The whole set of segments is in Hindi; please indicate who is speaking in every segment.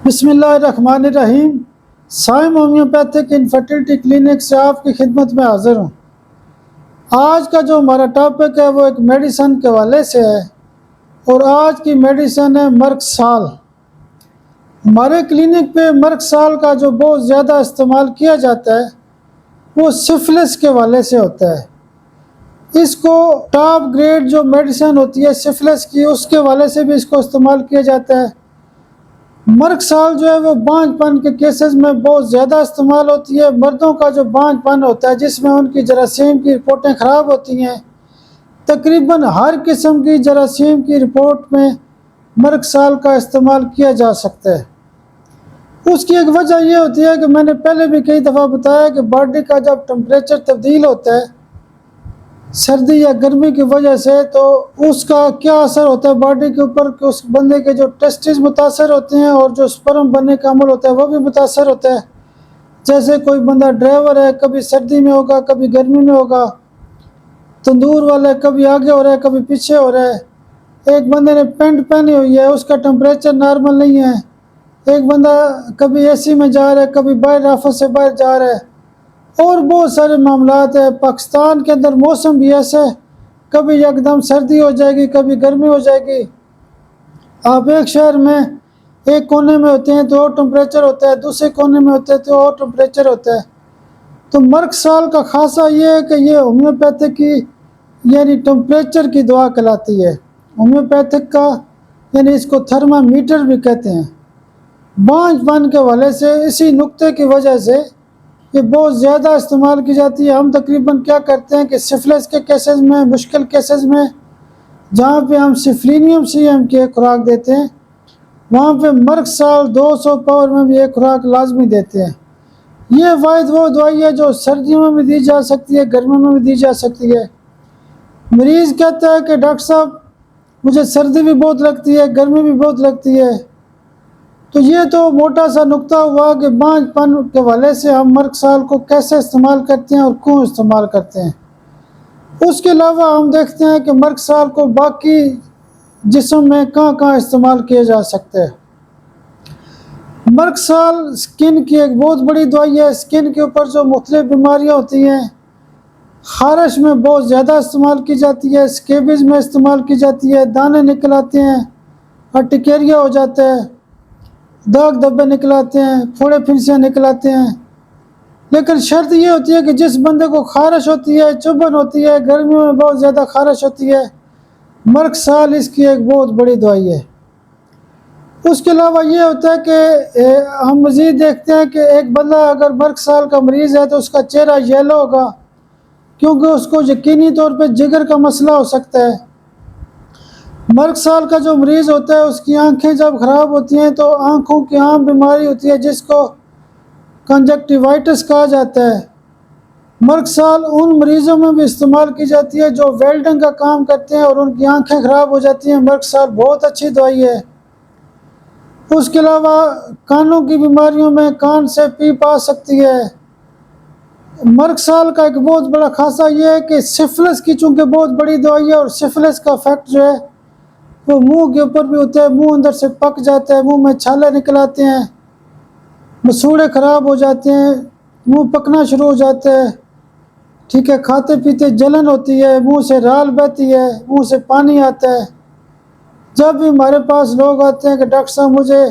Speaker 1: बिस्मिल्लाहिर्रहमानिर्रहीम। साइम होम्योपैथिक इनफर्टिलिटी क्लिनिक से आपकी खिदमत में हाजिर हूँ। आज का जो हमारा टॉपिक है वो एक मेडिसन के हवाले से है और आज की मेडिसन है मर्कसाल। हमारे क्लिनिक पे मर्कसाल का जो बहुत ज़्यादा इस्तेमाल किया जाता है वो सिफिलिस के हवाले से होता है। इसको टॉप ग्रेड जो मेडिसन होती है सिफिलिस की, उसके हवाले से भी इसको इस्तेमाल किया जाता है। मर्कसाल जो है वो बांझपन के केसेस में बहुत ज़्यादा इस्तेमाल होती है। मर्दों का जो बांझपन होता है जिसमें उनकी जरासीम की रिपोर्टें ख़राब होती हैं, तकरीबन हर किस्म की जरासीम की रिपोर्ट में मर्कसाल का इस्तेमाल किया जा सकता है। उसकी एक वजह यह होती है कि मैंने पहले भी कई दफ़ा बताया कि बॉडी का जब टेम्परेचर तब्दील होता है सर्दी या गर्मी की वजह से, तो उसका क्या असर होता है बॉडी के ऊपर कि उस बंदे के जो टेस्टिस मुतासर होते हैं और जो स्पर्म बनने का अमल होता है वो भी मुतासर होता है। जैसे कोई बंदा ड्राइवर है, कभी सर्दी में होगा कभी गर्मी में होगा, तंदूर वाला है कभी आगे हो रहा है कभी पीछे हो रहा है। एक बंदे ने पैंट पहनी हुई है, उसका टेम्परेचर नॉर्मल नहीं है। एक बंदा कभी एसी में जा रहा है, कभी बाहर ऑफिस से बाहर जा रहा है, और बहुत सारे मामलात है। पाकिस्तान के अंदर मौसम भी ऐसा है, कभी एकदम सर्दी हो जाएगी कभी गर्मी हो जाएगी। आप एक शहर में एक कोने में होते हैं तो और टेम्परेचर होता है, दूसरे कोने में होते हैं तो और टेम्परेचर होता है। तो मर्कसाल का खासा ये है कि ये होम्योपैथिक की यानी टेम्परेचर की दवा कहलाती है। होम्योपैथिक का यानी इसको थर्मामीटर भी कहते हैं। बांझपन के हवाले से इसी नुक्ते की वजह से ये बहुत ज़्यादा इस्तेमाल की जाती है। हम तकरीबन क्या करते हैं कि सिफिलिस के केसेस में, मुश्किल केसेस में, जहाँ पे हम सिफलिनियम CM की एक खुराक देते हैं, वहाँ पे मर्कसाल 200 पावर में भी एक खुराक लाजमी देते हैं। ये वाहिद वो दवाई है जो सर्दियों में भी दी जा सकती है, गर्मियों में भी दी जा सकती है। मरीज़ कहता है कि डॉक्टर साहब मुझे सर्दी भी बहुत लगती है, गर्मी भी बहुत लगती है। तो ये तो मोटा सा नुक्ता हुआ कि बांझपन के हवाले से हम मर्कसाल को कैसे इस्तेमाल करते हैं और क्यों इस्तेमाल करते हैं। उसके अलावा हम देखते हैं कि मर्कसाल को बाकी जिस्म में कहाँ कहाँ इस्तेमाल किया जा सकता है। मर्कसाल स्किन की एक बहुत बड़ी दवाई है। स्किन के ऊपर जो मुख्तलिफ बीमारियाँ होती हैं, खारिश में बहुत ज़्यादा इस्तेमाल की जाती है, स्केबिज में इस्तेमाल की जाती है, दाने निकल आते हैं, अर्टिकेरिया हो जाता है, दाग धब्बे निकल आते हैं, फोड़े फिंसियाँ निकल आते हैं। लेकिन शर्त ये होती है कि जिस बंदे को खारिश होती है, चुभन होती है, गर्मियों में बहुत ज़्यादा खारिश होती है, मर्कसाल इसकी एक बहुत बड़ी दवाई है। उसके अलावा ये होता है कि हम मज़ीद देखते हैं कि एक बंदा अगर मर्कसाल का मरीज़ है तो उसका चेहरा येलो होगा, क्योंकि उसको यकीनी तौर पे जिगर का मसला हो सकता है। मर्कसाल का जो मरीज़ होता है उसकी आंखें जब ख़राब होती हैं तो आंखों की आम बीमारी होती है जिसको कंजक्टिवाइटिस कहा जाता है। मर्कसाल उन मरीज़ों में भी इस्तेमाल की जाती है जो वेल्डिंग का काम करते हैं और उनकी आंखें ख़राब हो जाती हैं। मर्कसाल बहुत अच्छी दवाई है। उसके अलावा कानों की बीमारियों में कान से पीप आ सकती है। मर्कसाल का एक बहुत बड़ा खासा ये है कि सिफिलिस की चूँकि बहुत बड़ी दवाई है और सिफिलिस का इफेक्ट जो है वो मुंह के ऊपर भी होता है। मुंह अंदर से पक जाता है, मुंह में छाले निकल आते हैं, मसूड़े ख़राब हो जाते हैं, मुंह पकना शुरू हो जाता है, ठीक है, खाते पीते जलन होती है, मुंह से राल बहती है, मुंह से पानी आता है। जब भी हमारे पास लोग आते हैं कि डॉक्टर साहब मुझे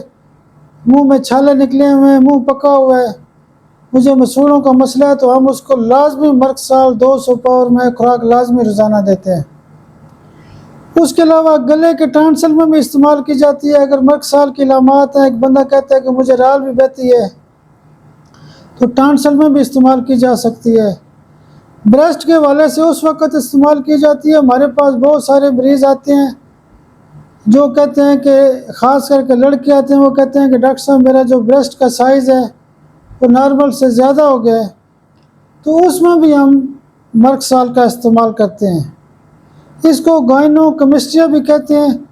Speaker 1: मुंह में छाले निकले हुए हैं, मुंह पका हुआ है, मुझे मसूड़ों का मसला है, तो हम उसको लाजमी मर्कसाल 200 पावर में खुराक लाजमी रोज़ाना देते हैं। उसके अलावा गले के टॉन्सिल में भी इस्तेमाल की जाती है। अगर मर्कसाल की अलामात हैं, एक बंदा कहता है कि मुझे राल भी बहती है, तो टॉन्सिल में भी इस्तेमाल की जा सकती है। ब्रेस्ट के हवाले से उस वक़्त इस्तेमाल की जाती है। हमारे पास बहुत सारे मरीज़ आते हैं जो कहते हैं कि ख़ास करके लड़के आते हैं, वो कहते हैं कि डॉक्टर साहब मेरा जो ब्रेस्ट का साइज़ है वो नॉर्मल से ज़्यादा हो गया है, तो उसमें भी हम मर्कसाल का इस्तेमाल करते हैं। इसको गाइनोकेमिस्ट्रिया भी कहते हैं।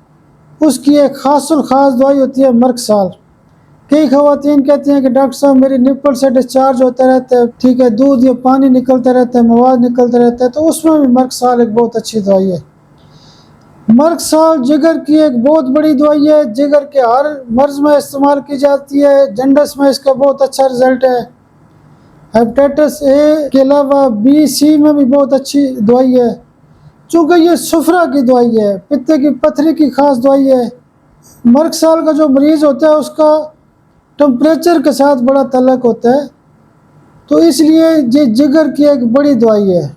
Speaker 1: उसकी एक ख़ास दवाई होती है मर्कसाल। कई ख़वातीन कहती हैं कि डॉक्टर साहब मेरी निप्पल से डिस्चार्ज होता रहता है, ठीक है, दूध या पानी निकलता रहता है, मवाद निकलता रहता है, तो उसमें भी मर्कसाल एक बहुत अच्छी दवाई है। मर्ग साल जिगर की एक बहुत बड़ी दवाई है, जिगर के हर मर्ज में इस्तेमाल की जाती है। जन्डस में इसका बहुत अच्छा रिजल्ट है। हेपेटाइटिस ए के अलावा बी सी में भी बहुत अच्छी दवाई है। चूँकि ये सुफरा की दवाई है, पित्ते की पथरी की खास दवाई है। मर्ग साल का जो मरीज़ होता है उसका टेम्परेचर के साथ बड़ा ताल्लुक़ होता है, तो इसलिए ये जिगर की एक बड़ी दवाई है।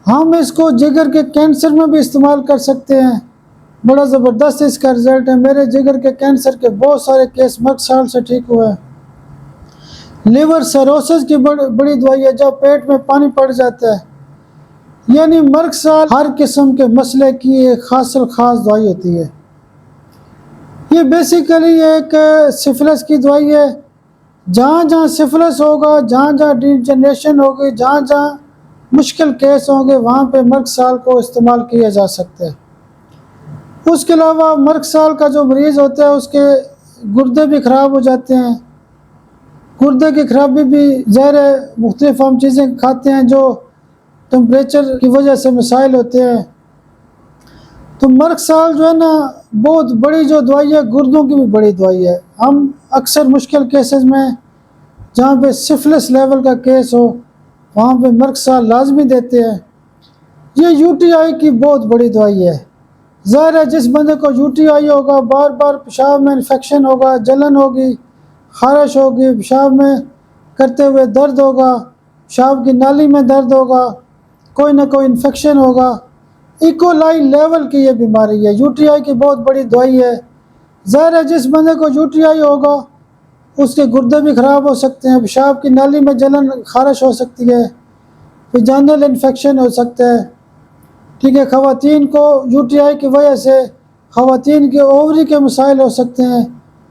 Speaker 1: हम इसको जिगर के कैंसर में भी इस्तेमाल कर सकते हैं। बड़ा ज़बरदस्त इसका रिज़ल्ट है। मेरे जिगर के कैंसर के बहुत सारे केस मर्ग साल से ठीक हुए हैं। लिवर सरोसिस की बड़ी दवाई है, जब पेट में पानी पड़ जाता है। यानी मर्ग साल हर किस्म के मसले की एक खास दवाई होती है। ये बेसिकली एक सिफिलिस की दवाई है। जहाँ जहाँ सिफिलिस होगा, जहाँ जहाँ डिजनरेशन होगी, जहाँ जहाँ मुश्किल केस होंगे, वहाँ पे मर्ग साल को इस्तेमाल किया जा सकता है। उसके अलावा मर्ग साल का जो मरीज़ होता है उसके गुर्दे भी ख़राब हो जाते हैं। गुर्दे की खराबी भी ज़ाहिर है, मुख्तलिफ हम चीज़ें खाते हैं जो टेम्परेचर की वजह से मसाइल होते हैं। तो मर्ग साल जो है ना, बहुत बड़ी जो दवाई है, गुर्दों की भी बड़ी दवाई है। हम अक्सर मुश्किल केसेस में, जहाँ पे सिफिलिस लेवल का केस हो, वहाँ पे मर्ग साल लाजमी देते हैं। ये यूटीआई की बहुत बड़ी दवाई है। ज़ाहिर है, जिस बंदे को यूटीआई होगा, बार बार पेशाब में इन्फेक्शन होगा, जलन होगी, खारिश होगी, पेशाब में करते हुए दर्द होगा, पेशाब की नाली में दर्द होगा, कोई ना कोई इन्फेक्शन होगा। इकोलाई लेवल की ये बीमारी है। यूटीआई की बहुत बड़ी दवाई है। ज़ाहिर है, जिस बंदे को यूटीआई होगा उसके गुर्दे भी ख़राब हो सकते हैं, पेशाब की नाली में जलन खारिश हो सकती है, वजाइनल इन्फेक्शन हो सकता है। ठीक है, ख़वातीन को यूटीआई की वजह से ख़वातीन के ओवरी के मसाइल हो सकते हैं,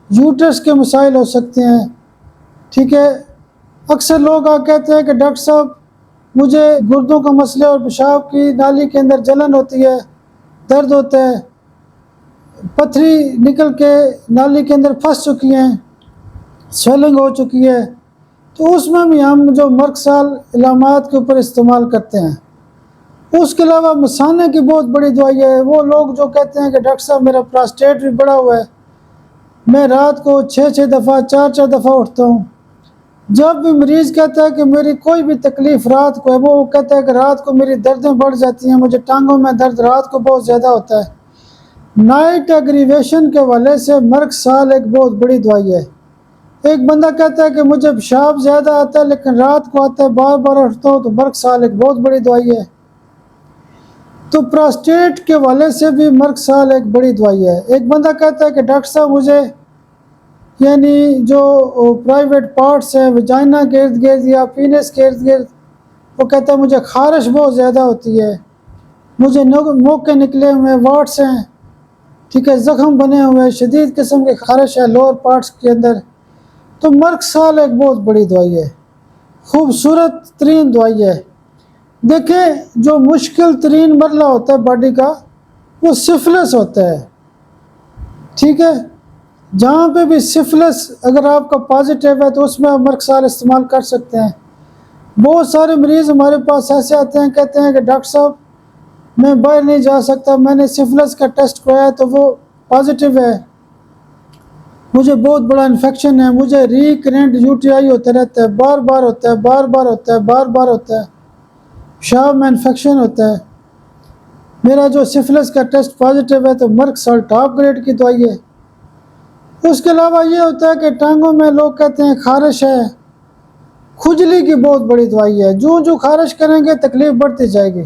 Speaker 1: यूट्रस के मसाइल हो सकते हैं। ठीक है, अक्सर लोग कहते हैं कि डॉक्टर साहब मुझे गुर्दों का मसला और पेशाब की नाली के अंदर जलन होती है, दर्द होता है, पथरी निकल के नाली के अंदर फंस चुकी हैं, स्वेलिंग हो चुकी है। तो उसमें भी हम जो मर्ग साल इलामात के ऊपर इस्तेमाल करते हैं। उसके अलावा मसाने की बहुत बड़ी दवाई है। वो लोग जो कहते हैं कि डॉक्टर साहब मेरा प्रोस्टेट भी बढ़ा हुआ है, मैं रात को 6-6 दफ़ा 4-4 दफ़ा उठता हूँ। जब भी मरीज़ कहता है कि मेरी कोई भी तकलीफ़ रात को है, वो कहता है कि रात को मेरी दर्दें बढ़ जाती हैं, मुझे टांगों में दर्द रात को बहुत ज़्यादा होता है। नाइट एग्रीवेशन के वाले से मर्ग साल एक बहुत बड़ी दवाई है। एक बंदा कहता है कि मुझे पेशाब ज़्यादा आता है लेकिन रात को आता है, बार बार उठता हूँ, तो मर्ग साल एक बहुत बड़ी दवाई है। तो प्रोस्टेट के वाले से भी मर्ग साल एक बड़ी दवाई है। एक बंदा कहता है कि डॉक्टर साहब मुझे यानी जो प्राइवेट पार्ट्स हैं, वजाइना के इर्द गिर्द या पीनस के इर्द गिर्द, वो कहता है मुझे खारिश बहुत ज़्यादा होती है, मुझे मोके निकले हुए वाट्स हैं, ठीक है, ज़ख़म बने हुए, शदीद किस्म की खारिश है लोअर पार्ट्स के अंदर। तो मर्ग साल एक बहुत बड़ी दवाई है, खूबसूरत तरीन दवाई है। देखें, जो मुश्किल तरीन मरला होता है बॉडी का, वो सिफिलिस होता है। ठीक है, जहाँ पे भी सिफिलिस अगर आपका पॉजिटिव है तो उसमें आप मर्ग साल इस्तेमाल कर सकते हैं। बहुत सारे मरीज़ हमारे पास ऐसे आते हैं, कहते हैं कि डॉक्टर साहब मैं बाहर नहीं जा सकता, मैंने सिफिलिस का टेस्ट कराया तो वो पॉजिटिव है, मुझे बहुत बड़ा इन्फेक्शन है, मुझे रिकरेंट यूटीआई होता रहता है, बार बार होता है, बार बार होता है, बार बार होता है, पेशाब में इन्फेक्शन होता है, मेरा जो सिफिलिस का टेस्ट पॉजिटिव है, तो मर्ग साल टॉप ग्रेड की दवाई है। उसके अलावा ये होता है कि टांगों में लोग कहते हैं खारिश है, खुजली की बहुत बड़ी दवाई है। जो जो खारिश करेंगे तकलीफ़ बढ़ती जाएगी।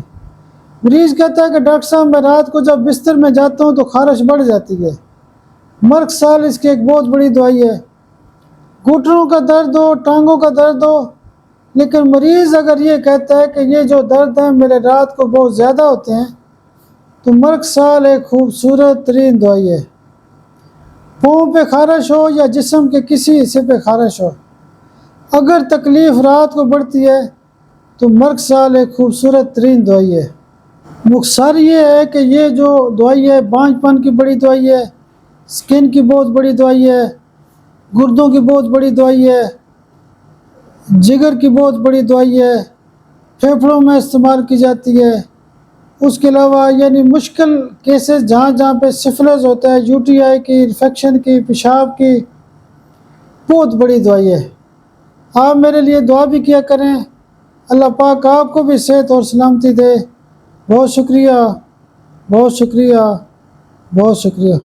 Speaker 1: मरीज़ कहता है कि डॉक्टर साहब मैं रात को जब बिस्तर में जाता हूँ तो खारिश बढ़ जाती है, मर्ग साल इसकी एक बहुत बड़ी दवाई है। घुटनों का दर्द हो, टांगों का दर्द हो, लेकिन मरीज़ अगर ये कहता है कि ये जो दर्द है मेरे रात को बहुत ज़्यादा होते हैं, तो मर्ग साल एक खूबसूरत तरीन दवाई है। पाँव पे खारिश हो या जिस्म के किसी हिस्से पे खारिश हो, अगर तकलीफ़ रात को बढ़ती है तो मर्ग साल एक खूबसूरत तरीन दवाई है। नुकसान ये है कि ये जो दवाई है बांझपन की बड़ी दवाई है, स्किन की बहुत बड़ी दवाई है, गुर्दों की बहुत बड़ी दवाई है, जिगर की बहुत बड़ी दवाई है, फेफड़ों में इस्तेमाल की जाती है, उसके अलावा यानी मुश्किल केसेस जहाँ जहाँ पे सिफिलिस होता है, यूटीआई की, इन्फेक्शन की, पेशाब की, बहुत बड़ी दवाई है। आप मेरे लिए दुआ भी किया करें, अल्लाह पाक आपको भी सेहत और सलामती दे। बहुत शुक्रिया, बहुत शुक्रिया, बहुत शुक्रिया।